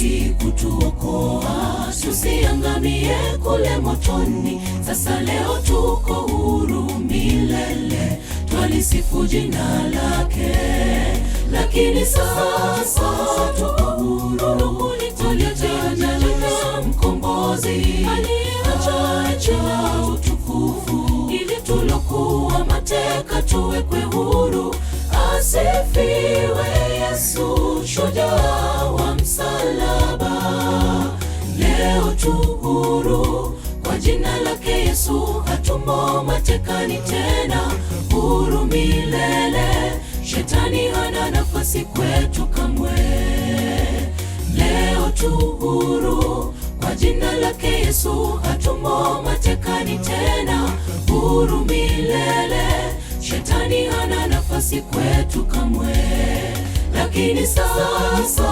maji kutuokoa, tusiangamie kule motoni. Sasa leo tuko huru milele, twalisifu jina lake. Lakini sasa tuko huru, tuliacha mkombozi aliyeacha utukufu, ili tulokuwa mateka tuwekwe huru. Asifiwe Yesu, shujaa wa msalaba. Leo tu huru kwa jina lake Yesu, hatumo matekani tena, huru milele. Shetani hana nafasi kwetu kamwe. Leo tu huru kwa jina lake Yesu, hatumo matekani tena, huru milele. Shetani hana nafasi kwetu kamwe. Lakini sasa